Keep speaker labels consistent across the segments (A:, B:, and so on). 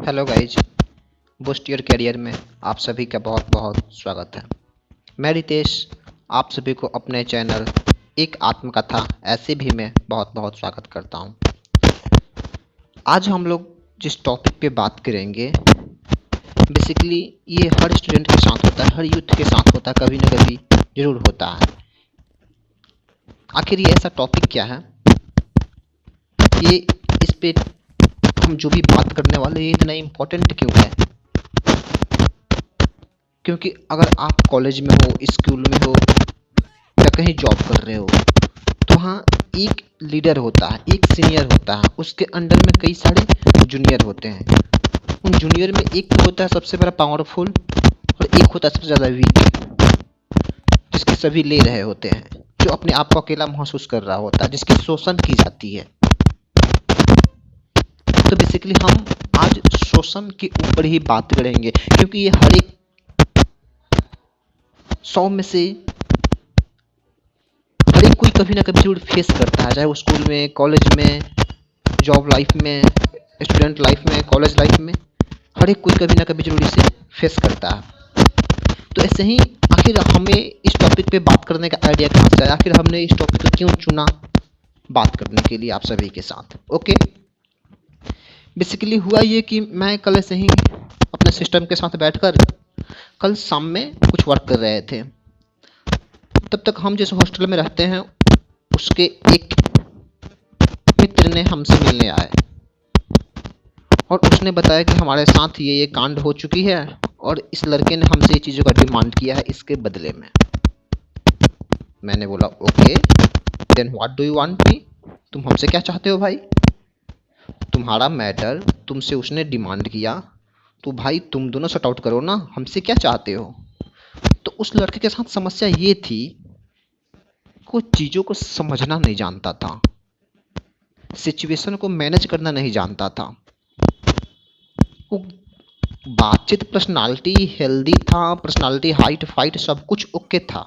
A: Hello guys, boost your career में आप सभी का बहुत बहुत स्वागत है। मैं रितेश आप सभी को अपने चैनल एक आत्मकथा ऐसे भी में बहुत बहुत स्वागत करता हूं। आज हम लोग जिस टॉपिक पे बात करेंगे, बेसिकली ये हर स्टूडेंट के साथ होता है, हर यूथ के साथ होता है, कभी ना कभी ज़रूर होता है। आखिर ये ऐसा टॉपिक क्या है, ये इस पे हम जो भी बात करने वाले ये इतना इम्पोर्टेंट क्यों है? क्योंकि अगर आप कॉलेज में हो, स्कूल में हो या कहीं जॉब कर रहे हो, तो वहाँ एक लीडर होता है, एक सीनियर होता है, उसके अंडर में कई सारे जूनियर होते हैं। उन जूनियर में एक तो होता है सबसे बड़ा पावरफुल और एक होता है सबसे ज़्यादा वीक, जिसके सभी ले रहे होते हैं, जो अपने आप को अकेला महसूस कर रहा होता है, जिसकी शोषण की जाती है। तो बेसिकली हम आज शोषण के ऊपर ही बात करेंगे, क्योंकि ये हर एक 100 में से हर एक कोई कभी ना कभी जरूर फेस करता है, चाहे वो स्कूल में, कॉलेज में, जॉब लाइफ में, स्टूडेंट लाइफ में, कॉलेज लाइफ में, हर एक कोई कभी ना कभी जरूर इसे फेस करता है। तो ऐसे ही आखिर हमें इस टॉपिक पे बात करने का आइडिया कहाँ से आया, आखिर हमने इस टॉपिक को क्यों चुना बात करने के लिए आप सभी के साथ। ओके, बेसिकली हुआ ये कि मैं कल ऐसे ही अपने सिस्टम के साथ बैठकर कल शाम में कुछ वर्क कर रहे थे। तब तक हम जिस हॉस्टल में रहते हैं उसके एक मित्र ने हमसे मिलने आए और उसने बताया कि हमारे साथ ये कांड हो चुकी है और इस लड़के ने हमसे ये चीज़ों का डिमांड किया है इसके बदले में। मैंने बोला okay, then what do you want me, तुम हमसे क्या चाहते हो भाई? तुम्हारा मैटर, तुमसे उसने डिमांड किया तो भाई तुम दोनों सॉर्ट आउट करो ना, हमसे क्या चाहते हो? तो उस लड़के के साथ समस्या ये थी कि वो चीज़ों को समझना नहीं जानता था, सिचुएशन को मैनेज करना नहीं जानता था। वो बातचीत, पर्सनालिटी हेल्दी था, पर्सनालिटी हाइट फाइट सब कुछ ओके था,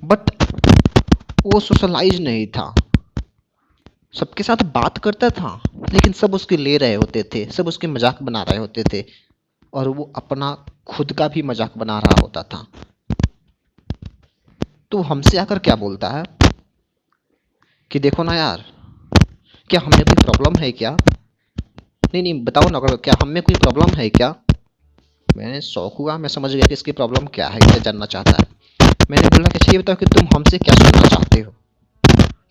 A: बट वो सोशलाइज नहीं था। सबके साथ बात करता था लेकिन सब उसके ले रहे होते थे, सब उसके मजाक बना रहे होते थे और वो अपना खुद का भी मजाक बना रहा होता था। तो हमसे आकर क्या बोलता है कि देखो ना यार, क्या हमें कोई प्रॉब्लम है क्या? नहीं बताओ ना, अगर क्या हमें कोई प्रॉब्लम है क्या? मैंने शौक हुआ, मैं समझ गया कि इसकी प्रॉब्लम क्या है, क्या जानना चाहता है। मैंने बोला कि ये बताओ कि तुम हमसे क्या सुनना चाहते हो?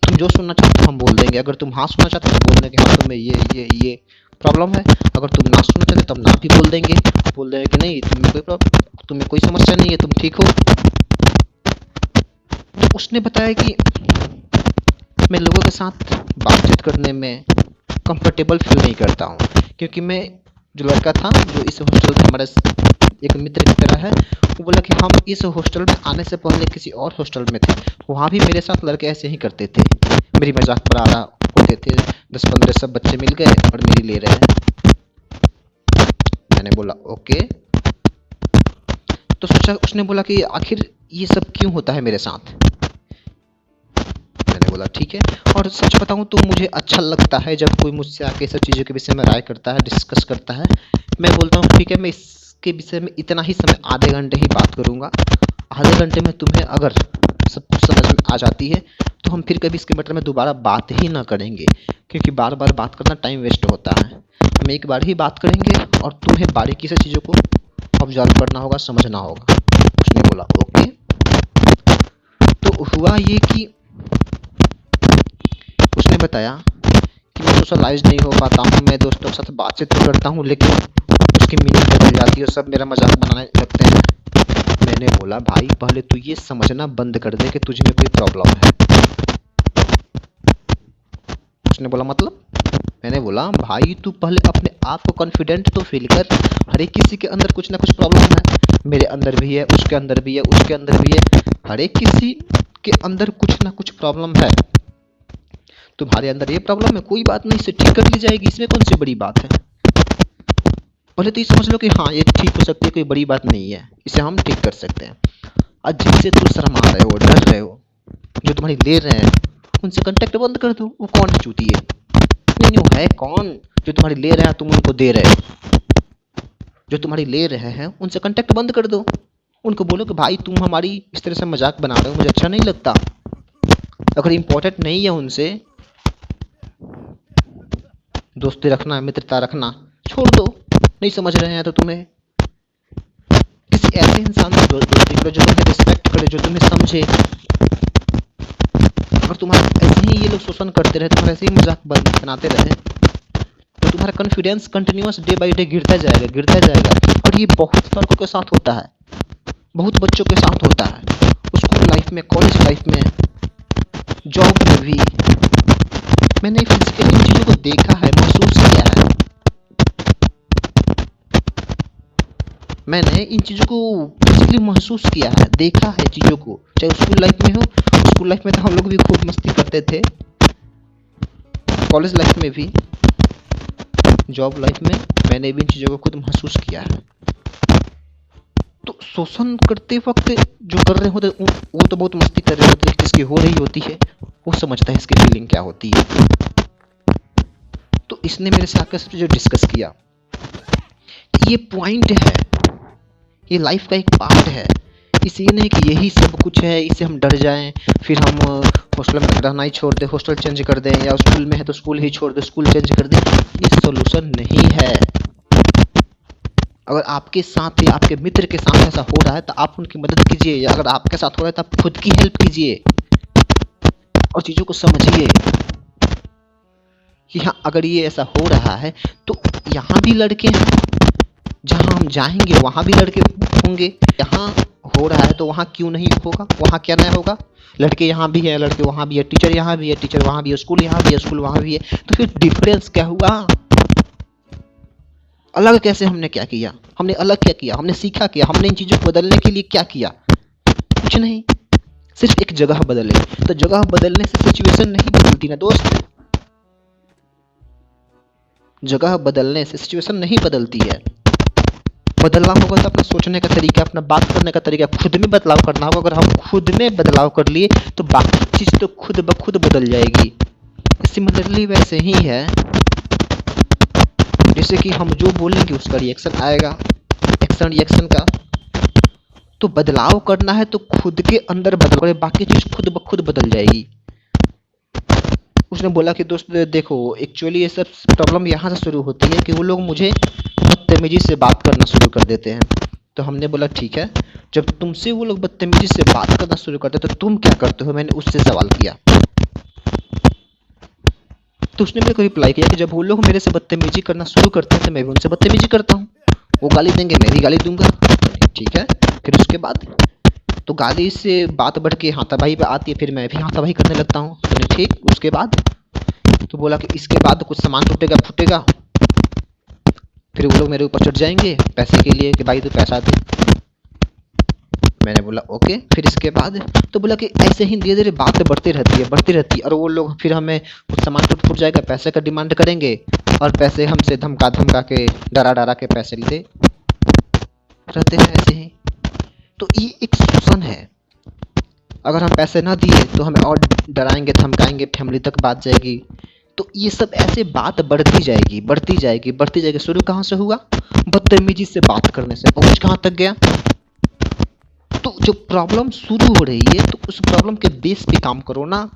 A: तुम जो सुनना चाहते हो हम बोल देंगे। अगर तुम हाँ सुनना चाहते हो तो बोल देंगे हाँ तुम्हें ये प्रॉब्लम है। अगर तुम ना सुनना चाहते तब ना भी बोल देंगे कि नहीं तुम्हें कोई समस्या नहीं है, तुम ठीक हो। तो उसने बताया कि मैं लोगों के साथ बातचीत करने में कंफर्टेबल फील नहीं करता हूँ, क्योंकि मैं जो लड़का था जो इस हॉस्टल में हमारे एक मित्र की तरह है, वो बोला कि हम इस हॉस्टल में आने से पहले किसी और हॉस्टल में थे, वहाँ भी मेरे साथ लड़के ऐसे ही करते थे, मेरी मजाक बना रहा होते थे, 10-15 सब बच्चे मिल गए और मेरी ले रहे हैं। मैंने बोला ओके। तो सोचा, उसने बोला कि आखिर ये सब क्यों होता है मेरे साथ? मैंने बोला ठीक है, और सच बताऊं तो मुझे अच्छा लगता है जब कोई मुझसे आके सब चीज़ों के विषय में राय करता है, डिस्कस करता है। मैं बोलता हूँ ठीक है, मैं इसके विषय में इतना ही समय, आधे घंटे ही बात करूँगा। आधे घंटे में तुम्हें अगर सब कुछ समझ में आ जाती है तो हम फिर कभी इसके मैटर में दोबारा बात ही ना करेंगे, क्योंकि बार बार बात करना टाइम वेस्ट होता है। हम एक बार ही बात करेंगे और तुम्हें बारीकी से चीज़ों को ऑब्जर्व करना होगा, समझना होगा। उसने बोला ओके। तो हुआ ये कि उसने बताया कि मैं सोशलाइज नहीं हो पाता हूँ, मैं दोस्तों के साथ बातचीत तो करता हूँ लेकिन उसकी मीनिंग बदल जाती है, सब मेरा मजाक बनाने लगते हैं। मैंने बोला भाई पहले तू ये समझना बंद कर दे कि तुझ में कोई प्रॉब्लम है। उसने बोला मतलब? मैंने बोला भाई तू पहले अपने आप को कॉन्फिडेंट तो फील कर, हर एक किसी के अंदर कुछ ना कुछ प्रॉब्लम है, मेरे अंदर भी है, उसके अंदर भी है, उसके अंदर भी है, हर एक किसी के अंदर कुछ ना कुछ प्रॉब्लम है। तुम्हारे अंदर ये प्रॉब्लम है, कोई बात नहीं, इसे ठीक कर ली जाएगी, इसमें कौन सी बड़ी बात है? पहले तो ये समझ लो कि हाँ ये ठीक हो सकती है, कोई बड़ी बात नहीं है, इसे हम ठीक कर सकते हैं। आज जिनसे तुम शर्मा रहे हो, डर रहे हो, जो तुम्हारी ले रहे हैं, उनसे कांटेक्ट बंद कर दो। वो कौन है चूतिए? कंटिन्यू है कौन जो तुम्हारी ले रहा है, तुम उनको दे रहे हो? जो तुम्हारी ले रहे हैं उनसे कांटेक्ट बंद कर दो। उनको बोलो कि भाई तुम हमारी इस तरह से मजाक बना रहे हो, मुझे अच्छा नहीं लगता। अगर इम्पोर्टेंट नहीं है उनसे दोस्ती रखना, मित्रता रखना, छोड़ दो। नहीं समझ रहे हैं तो तुम्हें किसी ऐसे इंसान से दोस्ती करो जो तुम्हें रिस्पेक्ट करे, जो तुम्हें समझे। और तुम्हारा ऐसे ही ये लोग शोषण करते रहे, तुम्हारा ऐसे ही मजाक बनाते रहे, तो तुम्हारा confidence continuous day by day गिरता जाएगा, गिरता जाएगा। और ये बहुत लड़कों के साथ होता है, बहुत बच्चों के साथ होता है, स्कूल लाइफ में, कॉलेज लाइफ में, जॉब में भी। मैंने फिजिकली इन चीज़ों को देखा है, महसूस किया है। मैंने इन चीज़ों को फिजिकली महसूस किया है, देखा है चीज़ों को, चाहे स्कूल लाइफ में हो। स्कूल लाइफ में तो हम लोग भी खूब मस्ती करते थे, कॉलेज लाइफ में भी, जॉब लाइफ में मैंने भी इन चीज़ों को खुद महसूस किया है। तो शोषण करते वक्त जो कर रहे होते वो तो बहुत मस्ती कर रहे होते हैं, जिसकी हो रही होती है वो समझता है इसकी फीलिंग क्या होती है। तो इसने मेरे से आकर जो डिस्कस किया, ये पॉइंट है, ये लाइफ का एक पार्ट है। इसे ये नहीं कि यही सब कुछ है, इससे हम डर जाएं, फिर हम हॉस्टल में रहना ही छोड़ दें, हॉस्टल चेंज कर दें, या स्कूल में है तो स्कूल ही छोड़ दें, स्कूल चेंज कर दें। ये सोल्यूशन नहीं है। अगर आपके साथ या आपके मित्र के साथ ऐसा हो रहा है तो आप उनकी मदद कीजिए, या अगर आपके साथ हो रहा है तो आप खुद की हेल्प कीजिए और चीज़ों को समझिए कि हाँ, अगर ये ऐसा हो रहा है तो यहाँ भी लड़के हैं, जहाँ हम जाएंगे वहाँ भी लड़के होंगे। यहाँ हो रहा है तो वहाँ क्यों नहीं होगा, वहाँ क्या नहीं होगा? लड़के यहाँ भी है, लड़के वहाँ भी है, टीचर यहाँ भी है, टीचर वहाँ भी है, स्कूल यहाँ भी है, स्कूल वहाँ भी है। तो फिर डिफरेंस क्या हुआ? अलग कैसे? हमने क्या किया? हमने अलग क्या किया? हमने सीखा क्या? हमने इन चीज़ों को बदलने के लिए क्या किया? कुछ नहीं, सिर्फ एक जगह बदले। तो जगह बदलने से सिचुएशन नहीं बदलती ना दोस्त, जगह बदलने से सिचुएशन नहीं बदलती है। बदलना होगा तो अपना सोचने का तरीका, अपना बात करने का तरीका, खुद में बदलाव करना होगा। अगर हम खुद में बदलाव कर लिए तो बाकी चीज़ तो खुद ब खुद बदल जाएगी। सिमिलरली वैसे ही है, जैसे कि हम जो बोलेंगे उसका रिएक्शन आएगा, एक्शन रिएक्शन का। तो बदलाव करना है तो खुद के अंदर बदलाव करें, बाकी चीज़ खुद ब खुद बदल जाएगी। उसने बोला कि दोस्त देखो, एक्चुअली ये सब प्रॉब्लम यहाँ से शुरू होती है कि वो लोग मुझे बदतमीजी से बात करना शुरू कर देते हैं। तो हमने बोला ठीक है, जब तुमसे वो लोग बदतमीजी से बात करना शुरू करते तो तुम क्या करते हो? मैंने उससे सवाल किया। तो उसने मेरे को रिप्लाई किया कि जब वो लोग मेरे से बदतमीजी करना शुरू करते हैं तो मैं भी उनसे बदतमीजी करता हूँ। वो गाली देंगे, मैं भी गाली दूंगा। ठीक है, फिर उसके बाद तो गाली से बात बढ़ के हाथापाई पे आती है, फिर मैं भी हाथापाई करने लगता हूँ। तो ठीक, उसके बाद तो बोला कि इसके बाद कुछ सामान टूटेगा फूटेगा, फिर वो लोग मेरे ऊपर चढ़ जाएंगे पैसे के लिए कि भाई तू पैसा दे। मैंने बोला ओके। फिर इसके बाद तो बोला कि ऐसे ही धीरे धीरे बात बढ़ती रहती है, बढ़ती रहती है, और वो लोग फिर हमें कुछ सामान टूट फूट जाएगा, पैसे का डिमांड करेंगे, और पैसे हमसे धमका धमका के, डरा डरा के पैसे लेते रहते हैं ऐसे ही। तो ये एक शोषण है। अगर हम पैसे ना दिए तो हमें और डराएंगे, धमकाएंगे, फैमिली तक बात जाएगी। तो ये सब ऐसे बात बढ़ती जाएगी, बढ़ती जाएगी, बढ़ती जाएगी। शुरू कहाँ से हुआ? बदतमीजी से बात करने से। पहुँच कहाँ तक गया? तो जो प्रॉब्लम शुरू हो रही है तो उस प्रॉब्लम के बेस पे काम करो ना।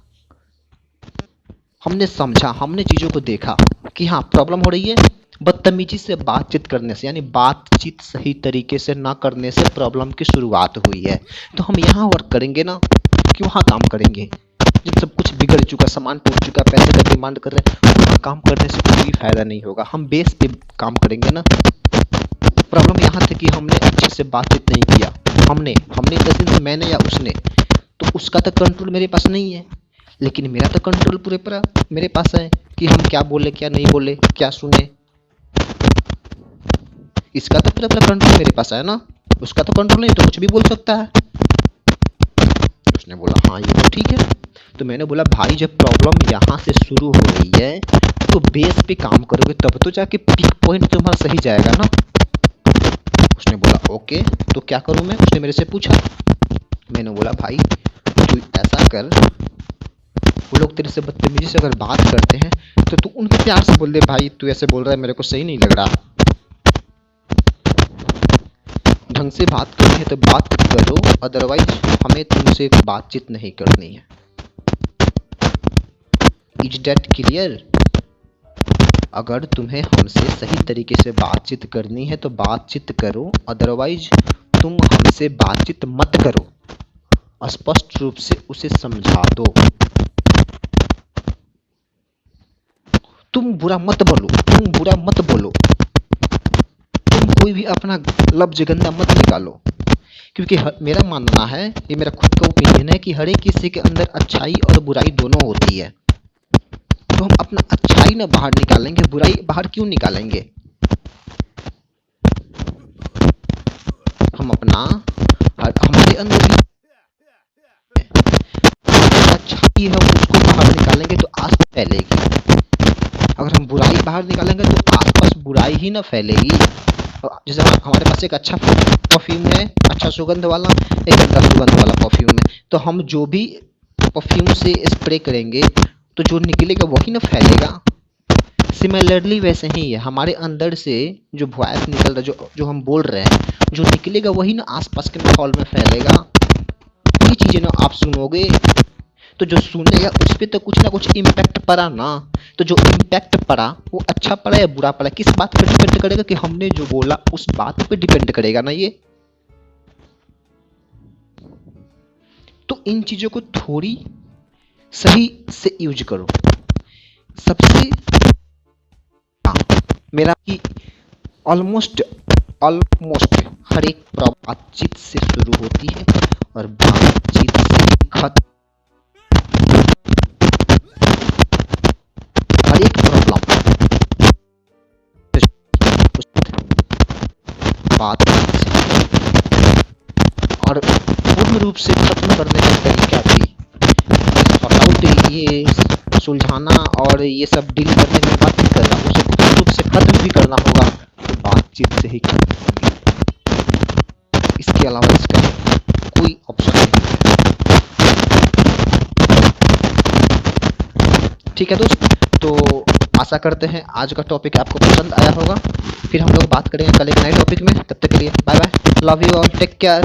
A: हमने समझा, हमने चीज़ों को देखा कि हाँ प्रॉब्लम हो रही है, बदतमीजी से बातचीत करने से, यानी बातचीत सही तरीके से ना करने से प्रॉब्लम की शुरुआत हुई है। तो हम यहाँ वर्क करेंगे ना कि वहाँ काम करेंगे? जब सब कुछ बिगड़ चुका, सामान टूट चुका, पैसे का डिमांड कर रहे हैं, वहाँ काम करने से कोई भी फायदा नहीं होगा। हम बेस पे काम करेंगे ना। प्रॉब्लम यहाँ थी कि हमने अच्छे से बातचीत नहीं किया। हमने इन से मैंने या उसने, तो उसका तो कंट्रोल मेरे पास नहीं है, लेकिन मेरा तो कंट्रोल पूरे पूरा मेरे पास है कि हम क्या बोले, क्या नहीं बोले, क्या सुने। इसका तो पूरा पूरा कंट्रोल मेरे पास है ना, उसका तो कंट्रोल नहीं, तो कुछ भी बोल सकता है। उसने बोला हाँ ये तो ठीक है। तो मैंने बोला भाई जब प्रॉब्लम यहाँ से शुरू हो रही है तो बेस पे काम करोगे तब तो जाके पीक पॉइंट तुम्हारा सही जाएगा ना। उसने बोला ओके, तो क्या करूँ मैं? उसने मेरे से पूछा। मैंने बोला भाई तू ऐसा कर वो लोग तेरे से बदतमीजी से अगर बात करते हैं तो तू उनको प्यार से बोल दे, भाई तू ऐसे बोल रहा है मेरे को सही नहीं लग रहा। ढंग से बात करनी है तो बात करो, अदरवाइज हमें तुमसे बातचीत नहीं करनी है। Is that clear? अगर तुम्हें हमसे सही तरीके से बातचीत करनी है तो बातचीत करो, अदरवाइज तुम हमसे बातचीत मत करो। स्पष्ट रूप से उसे समझा दो। तुम बुरा मत बोलो, तुम बुरा मत बोलो, तुम कोई भी अपना लफ्ज गंदा मत निकालो, क्योंकि मेरा मानना है, ये मेरा खुद का ओपिनियन है कि हर एक किसी के अंदर अच्छाई और बुराई दोनों होती है। तो हम अपना अच्छाई ना बाहर निकालेंगे, बुराई बाहर क्यों निकालेंगे? हम अपना हमारे अंदर भी अच्छाई है, उसको बाहर निकालेंगे तो आस फैलेगी। अगर हम बुराई बाहर निकालेंगे तो आसपास बुराई ही ना फैलेगी। जैसे हमारे पास एक अच्छा परफ्यूम है, अच्छा सुगंध वाला, एक गंदा सुगंध वाला परफ्यूम है, तो हम जो भी परफ्यूम से स्प्रे करेंगे तो जो निकलेगा वही ना फैलेगा। सिमिलरली वैसे ही है, हमारे अंदर से जो वॉइस निकल रहा है, जो हम बोल रहे हैं, जो निकलेगा वही ना आसपास के माहौल में फैलेगा। ये चीज़ें ना आप सुनोगे तो जो सुनेगा उस पर तो कुछ ना कुछ इम्पैक्ट पड़ा ना। तो जो इम्पैक्ट पड़ा वो अच्छा पड़ा या बुरा पड़ा, किस बात पर डिपेंड करेगा? कि हमने जो बोला उस बात पे डिपेंड करेगा ना ये। तो इन चीज़ों को थोड़ी सही से यूज करो। सबसे मेरा कि ऑलमोस्ट हर एक बातचीत से शुरू होती है और बातचीत से खत्म। हर एक प्रॉब्लम बातचीत से, और पूर्ण रूप से खत्म करने का तरीका भी, सॉर्ट आउट ये सुलझाना और ये सब डील करने में बात नहीं करना, उसे पूर्ण रूप से खत्म भी करना होगा तो बातचीत से ही खत्म होगी। इसके अलावा इसका कोई ऑप्शन नहीं। ठीक है दोस्त, तो आशा करते हैं आज का टॉपिक आपको पसंद आया होगा। फिर हम लोग बात करेंगे कल एक नए टॉपिक में। तब तक के लिए bye bye, love you all, take care.